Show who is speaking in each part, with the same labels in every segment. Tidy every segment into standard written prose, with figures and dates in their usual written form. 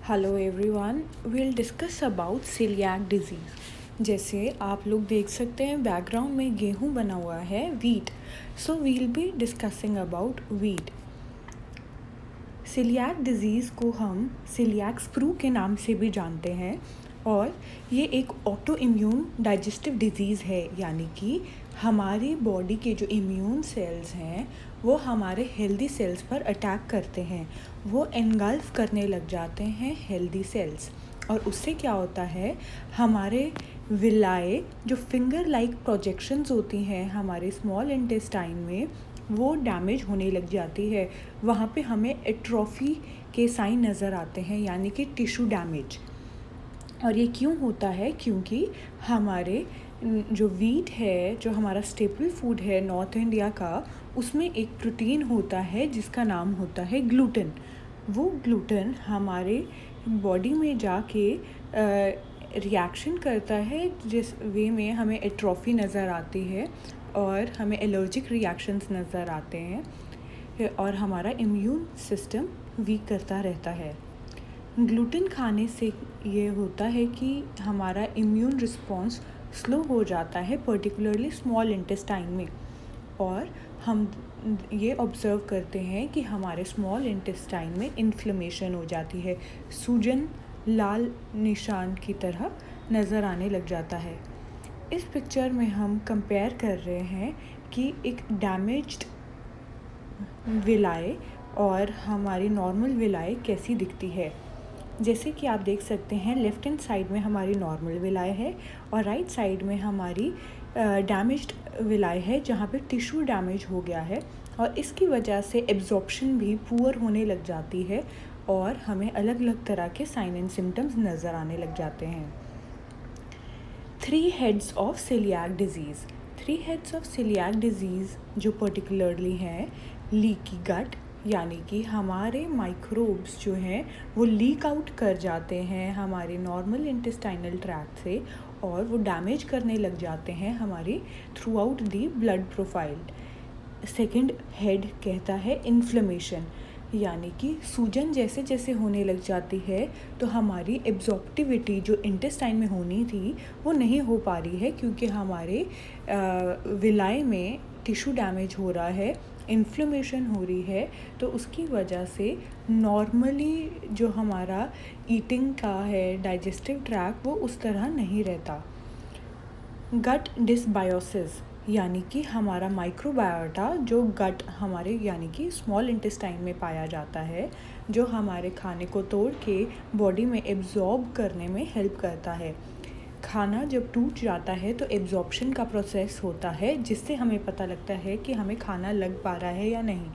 Speaker 1: Hello everyone, we'll discuss about celiac disease. जैसे आप लोग देख सकते हैं बैकग्राउंड में गेहूं बना हुआ है, wheat. So we'll be discussing about wheat. celiac disease को हम celiac sprue के नाम से भी जानते हैं और ये एक ऑटो इम्यून डाइजेस्टिव डिजीज़ है, यानी कि हमारी बॉडी के जो इम्यून सेल्स हैं वो हमारे हेल्दी सेल्स पर अटैक करते हैं, वो एनगल्फ करने लग जाते हैं हेल्दी सेल्स। और उससे क्या होता है, हमारे विलाए जो फिंगर लाइक प्रोजेक्शंस होती हैं हमारे स्मॉल इंटेस्टाइन में, वो डैमेज होने लग जाती है। वहाँ पे हमें एट्रोफी के साइन नज़र आते हैं, यानी कि टिश्यू डैमेज। और ये क्यों होता है? क्योंकि हमारे जो वीट है, जो हमारा स्टेपल फूड है नॉर्थ इंडिया का, उसमें एक प्रोटीन होता है जिसका नाम होता है ग्लूटेन। वो ग्लूटेन हमारे बॉडी में जाके रिएक्शन करता है, जिस वे में हमें एट्रोफी नज़र आती है और हमें एलर्जिक रिएक्शंस नज़र आते हैं और हमारा इम्यून सिस्टम वीक करता रहता है। ग्लूटेन खाने से ये होता है कि हमारा इम्यून रिस्पॉन्स स्लो हो जाता है, पर्टिकुलरली स्मॉल इंटेस्टाइन में। और हम ये ऑब्ज़र्व करते हैं कि हमारे स्मॉल इंटेस्टाइन में इन्फ्लेमेशन हो जाती है, सूजन लाल निशान की तरह नज़र आने लग जाता है। इस पिक्चर में हम कंपेयर कर रहे हैं कि एक डैमेज्ड विलाए और हमारी नॉर्मल विलाए कैसी दिखती है। जैसे कि आप देख सकते हैं, लेफ़्ट हैंड साइड में हमारी नॉर्मल विलाए है और राइट साइड में हमारी डैमेज्ड विलाए है, जहाँ पे टिश्यू डैमेज हो गया है और इसकी वजह से एब्जॉर्प्शन भी पुअर होने लग जाती है और हमें अलग अलग तरह के साइन एंड सिम्टम्स नज़र आने लग जाते हैं। 3 heads of celiac disease। 3 heads of celiac disease जो पर्टिकुलरली हैं, लीकी गट, यानी कि हमारे माइक्रोब्स जो हैं वो लीक आउट कर जाते हैं हमारे नॉर्मल इंटेस्टाइनल ट्रैक्ट से और वो डैमेज करने लग जाते हैं हमारी through out the blood profile. Second head कहता है इन्फ्लेमेशन, यानी कि सूजन जैसे जैसे होने लग जाती है तो हमारी एब्जॉर्प्टिविटी जो इंटेस्टाइन में होनी थी वो नहीं हो पा रही है, क्योंकि हमारे विलाए में टिश्यू डैमेज हो रहा है, इन्फ्लेमेशन हो रही है, तो उसकी वजह से नॉर्मली जो हमारा ईटिंग का है डाइजेस्टिव ट्रैक वो उस तरह नहीं रहता। गट डिसबायोसिस, यानी कि हमारा माइक्रोबायोटा जो गट हमारे यानी कि स्मॉल इंटेस्टाइन में पाया जाता है, जो हमारे खाने को तोड़ के बॉडी में एब्जॉर्ब करने में हेल्प करता है। खाना जब टूट जाता है तो एब्जॉर्प्शन का प्रोसेस होता है, जिससे हमें पता लगता है कि हमें खाना लग पा रहा है या नहीं।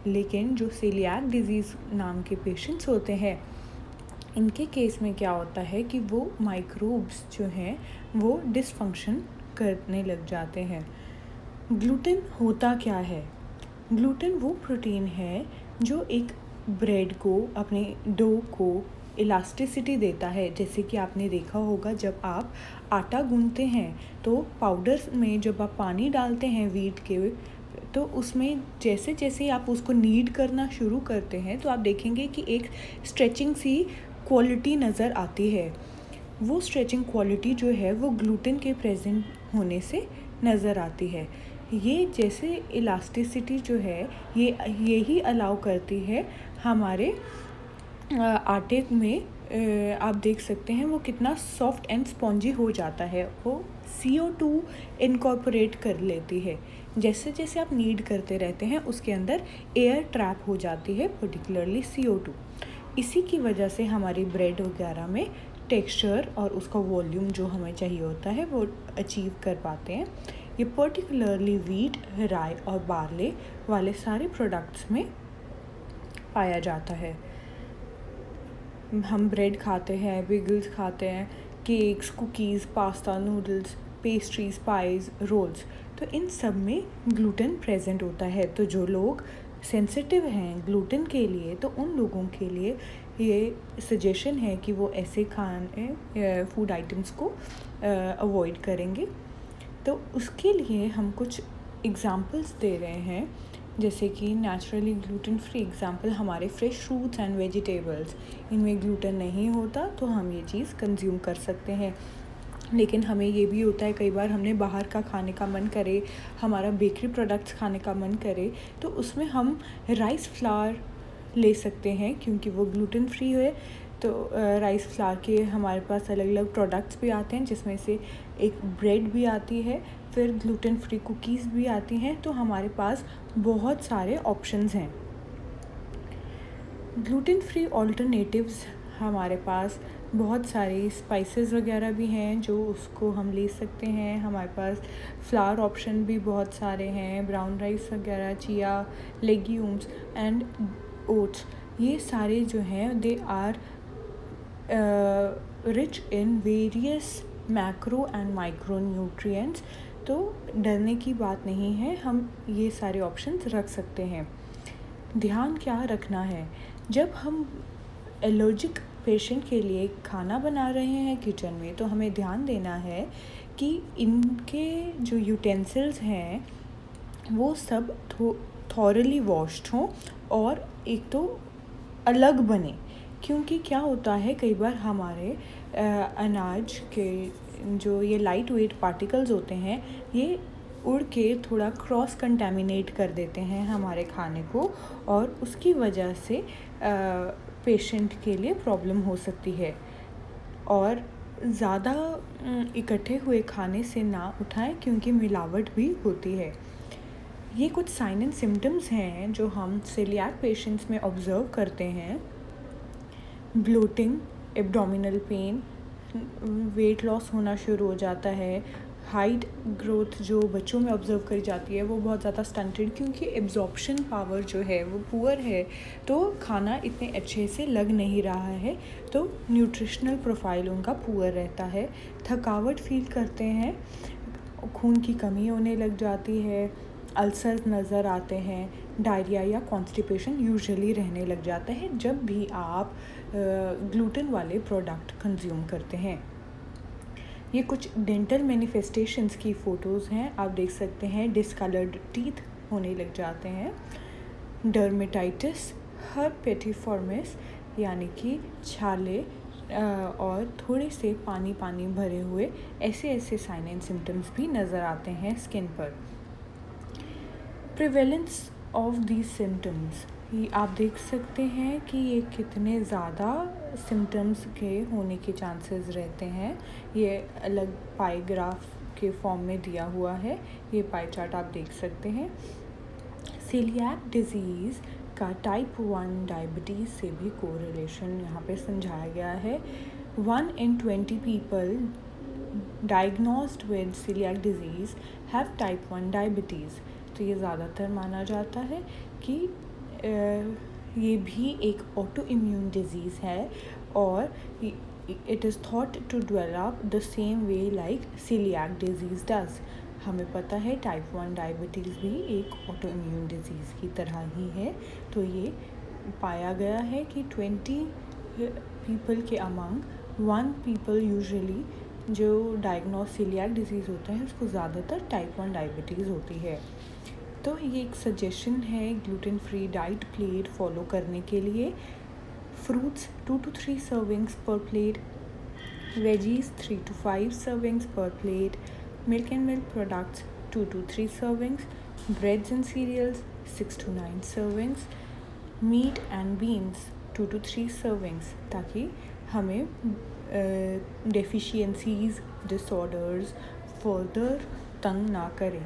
Speaker 1: लेकिन जो सेलियाक डिजीज़ नाम के पेशेंट्स होते हैं, इनके केस में क्या होता है कि वो माइक्रोब्स जो हैं वो डिसफंक्शन करने लग जाते हैं। ग्लूटेन होता क्या है? ग्लूटेन वो प्रोटीन है जो एक ब्रेड को, अपने डो को इलास्टिसिटी देता है। जैसे कि आपने देखा होगा, जब आप आटा गूंथते हैं तो पाउडर में जब आप पानी डालते हैं वीट के, तो उसमें जैसे जैसे आप उसको नीड करना शुरू करते हैं तो आप देखेंगे कि एक स्ट्रेचिंग सी क्वालिटी नज़र आती है। वो स्ट्रेचिंग क्वालिटी जो है वो ग्लूटेन के प्रेजेंट होने से नज़र आती है। ये जैसे इलास्टिसिटी जो है ये ही अलाउ करती है हमारे आटे में, आप देख सकते हैं वो कितना सॉफ्ट एंड स्पॉन्जी हो जाता है, वो CO2 इनकॉर्पोरेट कर लेती है। जैसे जैसे आप नीड करते रहते हैं उसके अंदर एयर ट्रैप हो जाती है, पर्टिकुलरली CO2। इसी की वजह से हमारी ब्रेड वगैरह में टेक्सचर और उसका वॉल्यूम जो हमें चाहिए होता है वो अचीव कर पाते हैं। ये पर्टिकुलरली वीट, राई और बार्ले वाले सारे प्रोडक्ट्स में पाया जाता है। हम ब्रेड खाते हैं, बेगल्स खाते हैं, cakes, cookies, pasta, noodles, pastries, pies, rolls, तो इन सब में ग्लूटेन प्रेजेंट होता है। तो जो लोग सेंसिटिव हैं ग्लूटेन के लिए, तो उन लोगों के लिए ये सजेशन है कि वो ऐसे खाने फूड आइटम्स को अवॉइड करेंगे। तो उसके लिए हम कुछ एग्ज़ाम्पल्स दे रहे हैं जैसे कि नेचुरली ग्लूटेन फ्री एग्जांपल हमारे फ्रेश फ्रूट्स एंड वेजिटेबल्स, इनमें ग्लूटेन नहीं होता तो हम ये चीज़ कंज्यूम कर सकते हैं। लेकिन हमें ये भी होता है कई बार हमने बाहर का खाने का मन करे, हमारा बेकरी प्रोडक्ट्स खाने का मन करे, तो उसमें हम राइस फ्लावर ले सकते हैं क्योंकि वो ग्लूटेन फ्री है। तो राइस फ्लावर के हमारे पास अलग अलग प्रोडक्ट्स भी आते हैं, जिसमें से एक ब्रेड भी आती है, फिर ग्लूटेन फ्री कुकीज़ भी आती हैं। तो हमारे पास बहुत सारे ऑप्शंस हैं। ग्लूटेन फ्री ऑल्टरनेटिव्स हमारे पास बहुत सारे स्पाइसेस वगैरह भी हैं जो उसको हम ले सकते हैं। हमारे पास फ्लावर ऑप्शन भी बहुत सारे हैं, ब्राउन राइस वगैरह, चिया, लेग्यूम्स एंड ओट्स। ये सारे जो हैं they are rich in various macro and micro nutrients. तो डरने की बात नहीं है, हम ये सारे ऑप्शंस रख सकते हैं। ध्यान क्या रखना है, जब हम एलर्जिक पेशेंट के लिए खाना बना रहे हैं किचन में, तो हमें ध्यान देना है कि इनके जो यूटेंसिल्स हैं वो सब थॉरली वॉश्ड हों और एक तो अलग बने। क्योंकि क्या होता है कई बार हमारे अनाज के जो ये लाइट वेट पार्टिकल्स होते हैं, ये उड़ के थोड़ा क्रॉस कंटेमिनेट कर देते हैं हमारे खाने को, और उसकी वजह से पेशेंट के लिए प्रॉब्लम हो सकती है। और ज़्यादा इकट्ठे हुए खाने से ना उठाएं क्योंकि मिलावट भी होती है। ये कुछ साइन एंड सिम्टम्स हैं जो हम सेलियाक पेशेंट्स में ऑब्ज़र्व करते हैं। Bloating, abdominal pain, weight loss होना शुरू हो जाता है, हाइट ग्रोथ जो बच्चों में ऑब्ज़र्व करी जाती है वो बहुत ज़्यादा स्टंटेड, क्योंकि एब्जॉर्प्शन पावर जो है वो पुअर है, तो खाना इतने अच्छे से लग नहीं रहा है, तो न्यूट्रिशनल प्रोफाइल उनका पुअर रहता है। थकावट फील करते हैं, खून की कमी होने लग जाती है, अल्सर नज़र आते हैं, डायरिया या कॉन्स्टिपेशन यूजुअली रहने लग जाता है जब भी आप ग्लूटेन वाले प्रोडक्ट कंज्यूम करते हैं। ये कुछ डेंटल मैनिफेस्टेशंस की फ़ोटोज़ हैं, आप देख सकते हैं। डिसकलर्ड टीथ होने लग जाते हैं, डर्मेटाइटिस, हर्पेटिफॉर्मिस यानी कि छाले और थोड़े से पानी पानी भरे हुए ऐसे साइन एंड सिम्टम्स भी नज़र आते हैं स्किन पर। प्रिवेलेंस ऑफ दीज सिम्टम्स, ये आप देख सकते हैं कि ये कितने ज़्यादा सिम्टम्स के होने के चांसेस रहते हैं। ये अलग पाई ग्राफ के फॉर्म में दिया हुआ है, ये पाई चार्ट आप देख सकते हैं। सेलियाक डिजीज़ का टाइप 1 डायबिटीज़ से भी कोरिलेशन यहाँ पे समझाया गया है। 1 in 20 people diagnosed with celiac disease have type 1 diabetes। तो ये ज़्यादातर माना जाता है कि ये भी एक ऑटो इम्यून डिज़ीज़ है और it is thought to develop the same way like celiac disease does. हमें पता है टाइप 1 डायबिटीज़ भी एक ऑटो इम्यून डिज़ीज़ की तरह ही है। तो ये पाया गया है कि 20 पीपल के अमंग 1 पीपल यूजुअली जो डायग्नोज सीलियाक डिजीज़ होता है उसको ज़्यादातर टाइप 1 डायबिटीज़ होती है। तो ये एक सजेशन है gluten free diet plate follow करने के लिए। Fruits 2 to 3 servings per plate, veggies 3 to 5 servings per plate, milk and milk products 2 to 3 servings, breads and cereals 6 to 9 servings, meat and beans 2 to 3 servings, ताकि हमें deficiencies disorders further तंग ना करें।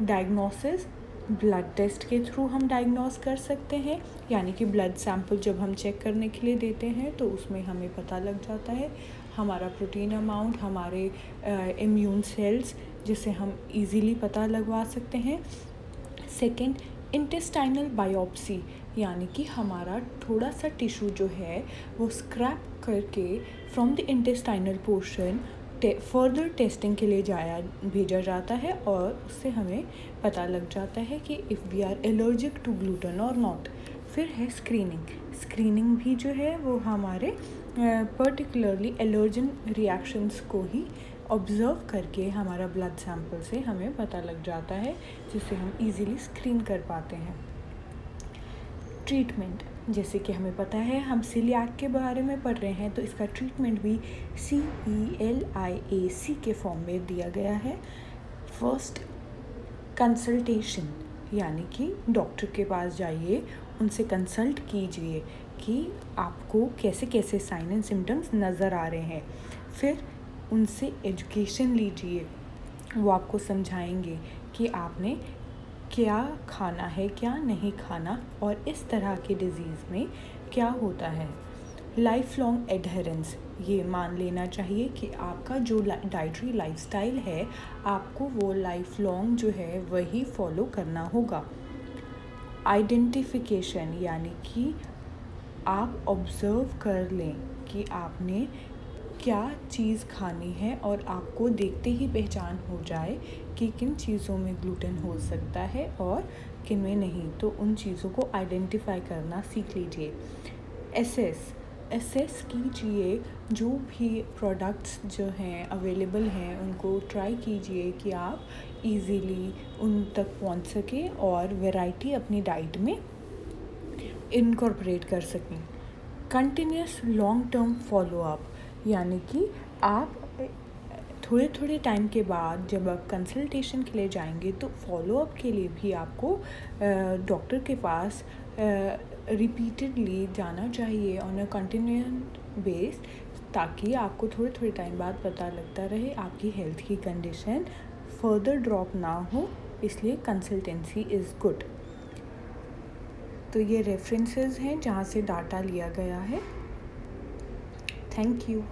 Speaker 1: Diagnosis blood test के through हम diagnose कर सकते हैं, यानी कि ब्लड सैंपल जब हम चेक करने के लिए देते हैं तो उसमें हमें पता लग जाता है हमारा प्रोटीन अमाउंट, हमारे इम्यून सेल्स, जिसे हम इजीली पता लगवा सकते हैं। सेकंड, इंटेस्टाइनल बायोप्सी, यानी कि हमारा थोड़ा सा टिश्यू जो है वो स्क्रैप करके from the intestinal portion further testing के लिए भेजा जाता है और उससे हमें पता लग जाता है कि if we are allergic to gluten और नॉट। फिर है स्क्रीनिंग भी जो है वो हमारे पर्टिकुलरली एलर्जन रिएक्शंस को ही ऑब्ज़र्व करके हमारा ब्लड सैंपल से हमें पता लग जाता है, जिससे हम इजीली स्क्रीन कर पाते हैं। ट्रीटमेंट, जैसे कि हमें पता है हम सीलियाक के बारे में पढ़ रहे हैं, तो इसका ट्रीटमेंट भी CELIAC के फॉर्म में दिया गया है। फर्स्ट, कंसल्टेशन, यानी कि डॉक्टर के पास जाइए, उनसे कंसल्ट कीजिए कि आपको कैसे कैसे साइन एंड सिम्टम्स नज़र आ रहे हैं। फिर उनसे एजुकेशन लीजिए, वो आपको समझाएंगे कि आपने क्या खाना है, क्या नहीं खाना, और इस तरह के डिज़ीज़ में क्या होता है। लाइफ लॉन्ग एडहेरेंस, ये मान लेना चाहिए कि आपका जो डाइटरी लाइफस्टाइल है, आपको वो लाइफ लॉन्ग जो है वही फॉलो करना होगा। आइडेंटिफिकेशन, यानी कि आप ऑब्ज़र्व कर लें कि आपने क्या चीज़ खानी है और आपको देखते ही पहचान हो जाए कि किन चीज़ों में ग्लूटेन हो सकता है और किन में नहीं, तो उन चीज़ों को आइडेंटिफाई करना सीख लीजिए। एसेस कीजिए, जो भी प्रोडक्ट्स जो हैं अवेलेबल हैं उनको ट्राई कीजिए कि आप इजीली उन तक पहुंच सकें और वैरायटी अपनी डाइट में इनकॉर्पोरेट कर सकें। कंटिन्यूस लॉन्ग टर्म फॉलोअप, यानी कि आप थोड़े थोड़े टाइम के बाद जब आप कंसल्टेशन के लिए जाएंगे तो फॉलोअप के लिए भी आपको डॉक्टर के पास रिपीटेडली जाना चाहिए ऑन अ कंटिन्यूस बेस, ताकि आपको थोड़े थोड़े टाइम बाद पता लगता रहे आपकी हेल्थ की कंडीशन फर्दर ड्रॉप ना हो, इसलिए कंसल्टेंसी इज़ गुड। तो ये रेफरेंसेस हैं जहाँ से डाटा लिया गया है। Thank you.